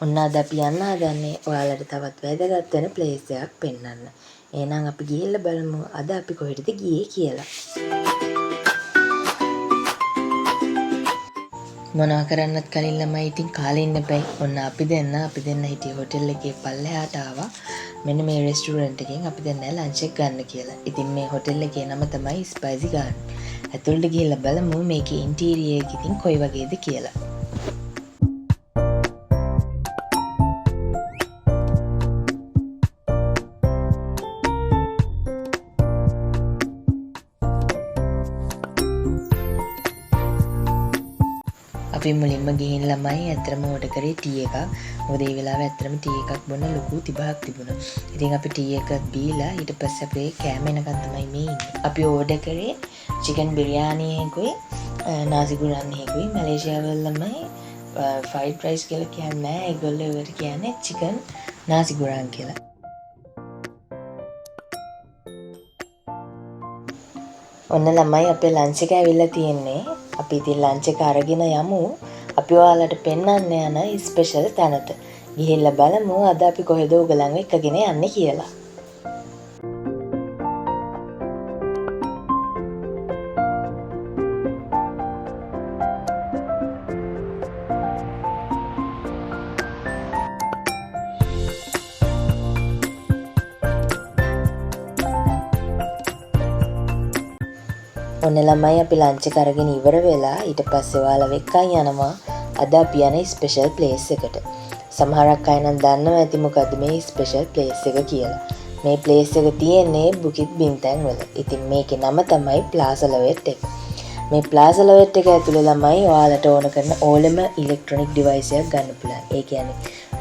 ඔන්න අද අපි යන්න හදන්නේ ඔයාලට තවත් වැදගත් වෙන ප්ලේස් එකක් පෙන්වන්න. එහෙනම් අපි ගිහිල්ලා බලමු අද අපි කොහෙටද ගියේ කියලා. මොනවා කරන්නත් කලින් ළමයි ඉතින් කාලේ ඉන්න බෑ. ඔන්න අපි දෙන්න හිටිය හොටෙල් එකේ පල්ලෙහාට ආවා. මෙන්න මේ රෙස්ටුරන්ට් එකෙන් අපි දැන් ලන්ච් එක ගන්න කියලා. ඉතින් මේ හොටෙල් එකේ නම තමයි ස්පයිසි ගාඩන්. ඇතුළට ගිහිල්ලා බලමු මේකේ ඉන්ටීරියර් එක ඉතින් කොයි වගේද කියලා. අපි මුලින්ම ගිහින් ළමයි ඇත්තටම ඕඩර් කරේ ටී එකක්. මොකද ඒ වෙලාවේ ඇත්තටම ටී එකක් බොන්න ලොකු තිබහක් තිබුණා. ඉතින් අපි ටී එකක් බීලා ඊට පස්සේ අපේ කෑම එනකන් තමයි මේ ඉන්නේ. අපි ඕඩර් කරේ චිකන් බිරියානි එකකුයි නාසි ගුරාන් එකකුයි. මැලේසියාවල ළමයි ෆ්‍රයිඩ් රයිස් කියලා කියන්නේ නැහැ. ඒගොල්ලෝ ඒකට කියන්නේ චිකන් නාසි ගුරාන් කියලා. ඔන්න ළමයි අපේ ලන්ච් එක ඇවිල්ලා තියෙන්නේ. අපි ඉතින් ලන්ච් එක අරගෙන යමු. අපි ඔයාලට පෙන්වන්න යන ස්පෙෂල් තැනට. ගිහිල්ලා බලමු අද අපි කොහෙද ඔයගලන්ව එක්කගෙන යන්නේ කියලා. ඔන්න ළමයි අපි ලන්ච් එක අරගෙන ඉවර වෙලා ඊට පස්සේ ඔයාලව එක්කන් යනවා අද අපි යන ස්පෙෂල් ප්ලේස් එකට. සමහරක් අය නම් දන්නවා ඇති මොකද්ද මේ ස්පෙෂල් ප්ලේස් එක කියලා. මේ ප්ලේස් එක තියෙන්නේ බුකිත් බින්තැන් වල. ඉතින් මේකේ නම තමයි ප්ලාසා ලොවෙට් එක. මේ ප්ලාසා ලොවෙට් එක ඇතුලේ ළමයි ඔයාලට ඕන කරන ඕලම ඉලෙක්ට්‍රොනික ඩිවයිස් එකක් ගන්න පුළුවන්. ඒ කියන්නේ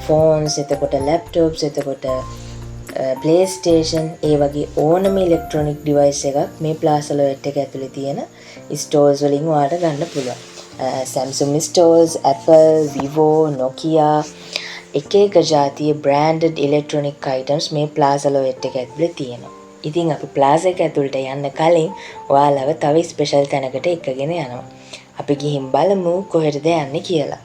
ෆෝන්ස්, එතකොට ලැප්ටොප්ස්, එතකොට PlayStation ඒ වගේ ඕනම ඉලෙක්ට්‍රොනික ඩිවයිස් එකක් මේ ප්ලාසා ලොවෙට් එක ඇතුලේ තියෙන ස්ටෝර්ස් වලින් ඔයාලට ගන්න පුළුවන්. Samsung stores, Apple, Vivo, Nokia එක එක ජාතියේ branded electronic items මේ ප්ලාසා ලොවෙට් එක ඇතුලේ තියෙනවා. ඉතින් අපි ප්ලාසා එක ඇතුළට යන්න කලින් ඔයාලව තව ස්පෙෂල් තැනකට එක්කගෙන යනවා. අපි ගිහින් බලමු කොහෙටද යන්නේ කියලා.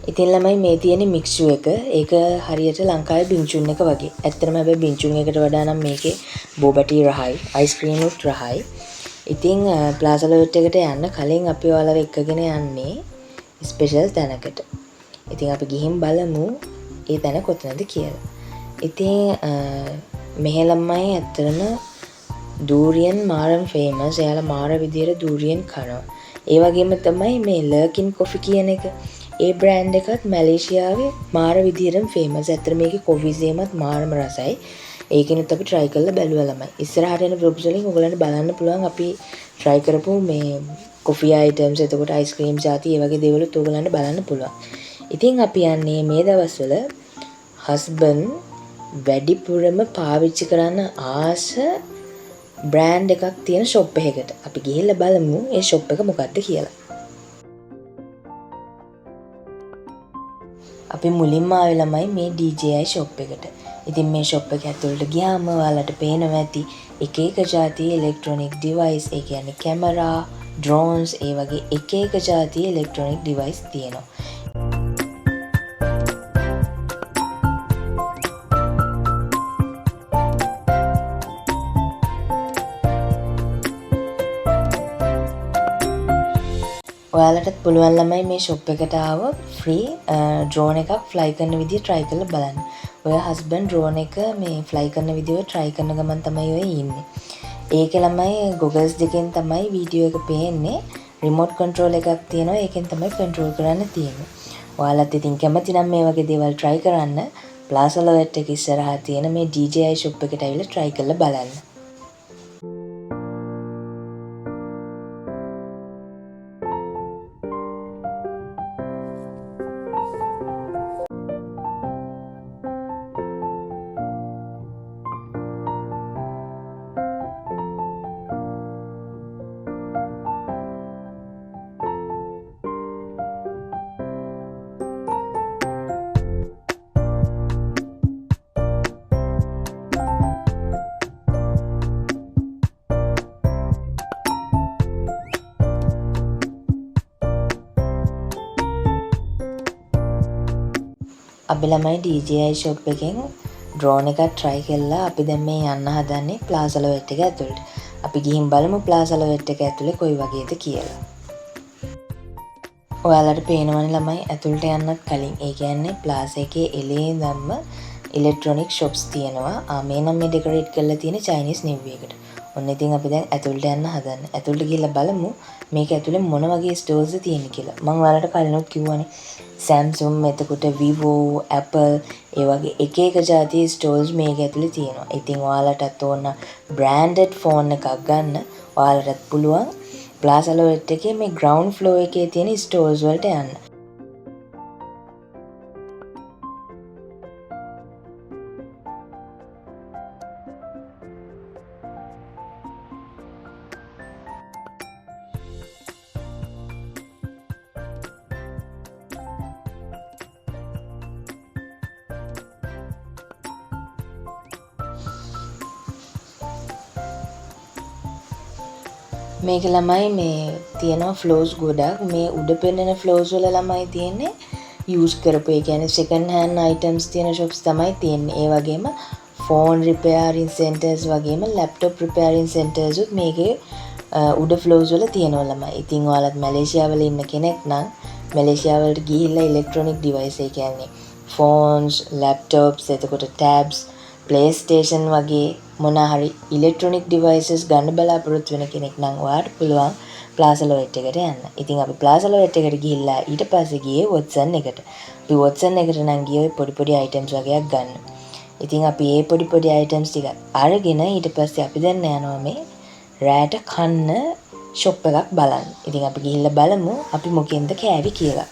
ඉතින් ළමයි මේ තියෙන මික්සු එක ඒක හරියට ලංකාවේ බින්චුන් එක වගේ. ඇත්තටම හැබැයි බින්චුන් එකට වඩා නම් මේකේ බෝබටි රහයි, අයිස්ක්‍රීම් උත් රහයි. ඉතින් ප්ලාසා ලොවෙට් එකට යන්න කලින් අපි ඔයාලව එක්කගෙන යන්නේ ස්පෙෂල් තැනකට. ඉතින් අපි ගිහින් බලමු ඒ තැන කොතනද කියලා. ඉතින් මෙහෙ ළමයි ඇත්තටම දූරියන් මාරම ෆේමස්. එයාලා මාර විදියට දූරියන් කනවා. ඒ වගේම තමයි මේ ලර්කින් කොෆි කියන එක. ඒ බ්‍රෑන්ඩ් එකත් මැලේසියාවේ මාර විදියටම ෆේමස්. ඇත්තට මේකේ කොෆි සේමත් මාරම රසයි. ඒකිනුත් අපි try කරලා බැලුවා ළමයි. ඉස්සරහට එන vlogs වලින් ඔයගලන්ට බලන්න පුළුවන් අපි try කරපු මේ කොෆි items, එතකොට අයිස්ක්‍රීම් ಜಾති ඒ වගේ දේවලුත් ඔයගලන්ට බලන්න පුළුවන්. ඉතින් අපි යන්නේ මේ දවස්වල husband වැඩිපුරම පාවිච්චි කරන ආස බ්‍රෑන්ඩ් එකක් තියෙන shop එකකට. අපි ගිහිල්ලා බලමු ඒ shop එක මොකක්ද කියලා. අපි මුලින්ම ආවේ ළමයි මේ DJI shop එකට. ඉතින් මේ shop එක ඇතුළට ගියාම ඔයාලට පේනවා ඇති එක එක ජාතියේ ඉලෙක්ට්‍රොනික ඩිවයිස්, ඒ කියන්නේ කැමරා, ඩ්‍රෝන්ස්, ඒ වගේ එක එක ජාතියේ ඉලෙක්ට්‍රොනික ඩිවයිස් තියෙනවා. ඔයාලටත් පුළුවන් ළමයි මේ shop එකට ආවොත් free drone එකක් fly කරන විදිය try කරලා බලන්න. ඔය husband drone එක මේ fly කරන විදිය try කරන ගමන් තමයි ඔය ඉන්නේ. ඒකේ ළමයි goggles දෙකෙන් තමයි වීඩියෝ එක පේන්නේ. remote control එකක් තියෙනවා. ඒකෙන් තමයි control කරන්න තියෙන්නේ. ඔයාලත් ඉතින් කැමති නම් මේ වගේ දේවල් try කරන්න ප්ලාසා ලොවෙට් එක ඉස්සරහා තියෙන මේ DJI shop එකට ඇවිල්ලා try කරලා බලන්න. අපි ළමයි DJI shop එකෙන් drone එකක් try කළා. අපි දැන් මේ යන්න හදන්නේ Plaza Lovet එක ඇතුළට. අපි ගිහින් බලමු Plaza Lovet එක ඇතුලේ කොයි වගේද කියලා. ඔයාලට පේනවනේ ළමයි ඇතුළට යන්නත් කලින්. ඒ කියන්නේ Plaza එකේ එළේ ඉඳන්ම ඉලෙක්ට්‍රොනික shops තියෙනවා. මේ නම් මේ decorate කරලා තියෙන Chinese New Year එකට. ඔන්න ඉතින් අපි දැන් ඇතුළට යන්න හදන්නේ. ඇතුළට ගිහිල්ලා බලමු මේක ඇතුලේ මොන වගේ ස්ටෝර්ස් තියෙන්නේ කියලා. මම ඔයාලට කලිනුත් කිව්වනේ Samsung, එතකොට Vivo, Apple ඒ වගේ එක එක જાතියේ ස්ටෝර්ස් මේක ඇතුලේ තියෙනවා. ඉතින් ඔයාලටත් ඕන branded phone එකක් ගන්න ඔයාලටත් පුළුවන් Plaza Lovet එකේ මේ ground floor එකේ තියෙන ස්ටෝර්ස් වලට යන්න. මේක ළමයි මේ තියෙනවා ෆ්ලෝස් ගොඩක්. මේ උඩ පෙන්නන ෆ්ලෝස් වල ළමයි තියෙන්නේ යූස් කරපු ඒ කියන්නේ සෙකන්ඩ් හෑන්ඩ් අයිටම්ස් තියෙන shops තමයි තියෙන්නේ. ඒ වගේම ෆෝන් රිපෙයාරින් සෙන්ටර්ස් වගේම ලැප්ටොප් රිපෙයාරින් සෙන්ටර්ස් උත් මේකේ උඩ ෆ්ලෝස් වල තියෙනවා ළමයි. ඉතින් ඔයාලත් මැලේසියාව වල ඉන්න කෙනෙක් නම් මැලේසියාව වලට ගිහිල්ලා ඉලෙක්ට්‍රොනික ඩිවයිස් ඒ කියන්නේ ෆෝන්ස්, ලැප්ටොප්ස්, එතකොට ටැබ්ස්, PlayStation වගේ මොන හරි ඉලෙක්ට්‍රොනික ඩිවයිසස් ගන්න බලාපොරොත්තු වෙන කෙනෙක් නම් ඔයාලට පුළුවන් Plaza Lovet එකට යන්න. ඉතින් අපි Plaza Lovet එකට ගිහිල්ලා ඊට පස්සේ ගියේ Watson එකට. අපි Watson එකට නම් ගියේ පොඩි පොඩි අයිටම්ස් වගේක් ගන්න. ඉතින් අපි මේ පොඩි පොඩි අයිටම්ස් ටික අරගෙන ඊට පස්සේ අපි දැන් යනවා මේ රෑට කන්න shop එකක් බලන්න. ඉතින් අපි ගිහිල්ලා බලමු අපි මොකෙන්ද කෑවි කියලා.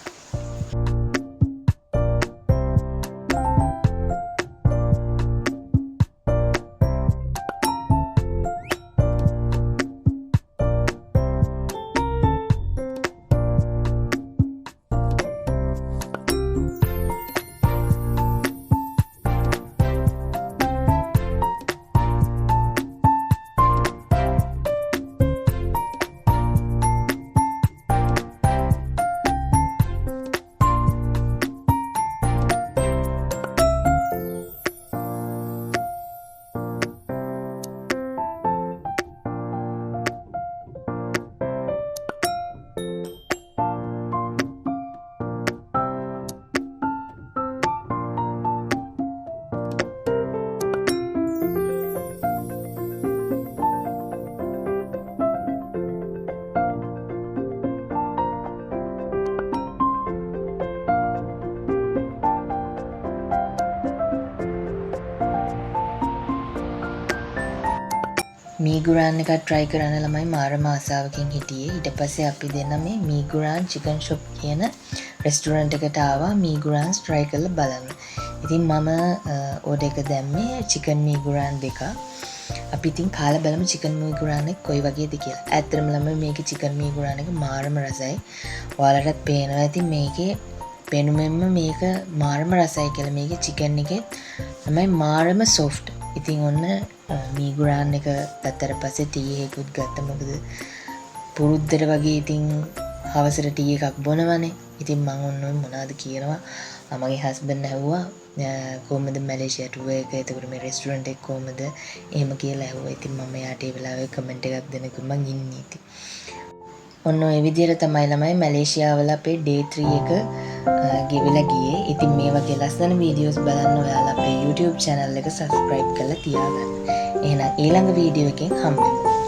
මීගුරාන් එකක් try කරන්න ළමයි මාරම ආසාවකින් හිටියේ. ඊට පස්සේ අපි දෙන්න මේ මීගුරාන් chicken shop කියන restaurant එකට ආවා මීගුරාන්ස් try කරලා බලන්න. ඉතින් මම order එක දැම්මේ chicken මීගුරාන් දෙකක්. අපි ඉතින් කාලා බලමු chicken මීගුරාන් එක කොයි වගේද කියලා. ඇත්තටම ළමයි මේකේ chicken මීගුරාන් එක මාරම රසයි. ඔයාලටත් පේනවා ඉතින් මේකේ පෙනුමෙන්ම මේක මාරම රසයි කියලා. මේකේ chicken එකේ තමයි මාරම soft. ඉතින් ඔන්න මීගුරාන් එක ගත්තට පස්සේ ටී එකකුත් ගත්තා. මොකද පුරුද්දට වගේ ඉතින් හවසට ටී එකක් බොනවනේ. ඉතින් මම ඔන්න මොනවද කියනවා මගේ හස්බන්ඩ් ඇහුවා කොහොමද මැලේසියා ටුවර් එක, එතකොට මේ රෙස්ටුරන්ට් එක කොහොමද එහෙම කියලා ඇහුවා. ඉතින් මම යාට ඒ වෙලාවේ කමෙන්ට් එකක් දෙනකොට මං ඉන්නේ ඉතින්. ඔන්න ඔය විදිහට තමයි ළමයි මැලේසියාවල අපේ day 3 එක ගෙවිලා ගියේ. ඉතින් මේ වගේ ලස්සන වීඩියෝස් බලන්න ඔයාලා අපේ YouTube channel එක subscribe කරලා තියාගන්න. එහෙනම් ඊළඟ වීඩියෝ එකෙන් හම්බෙමු.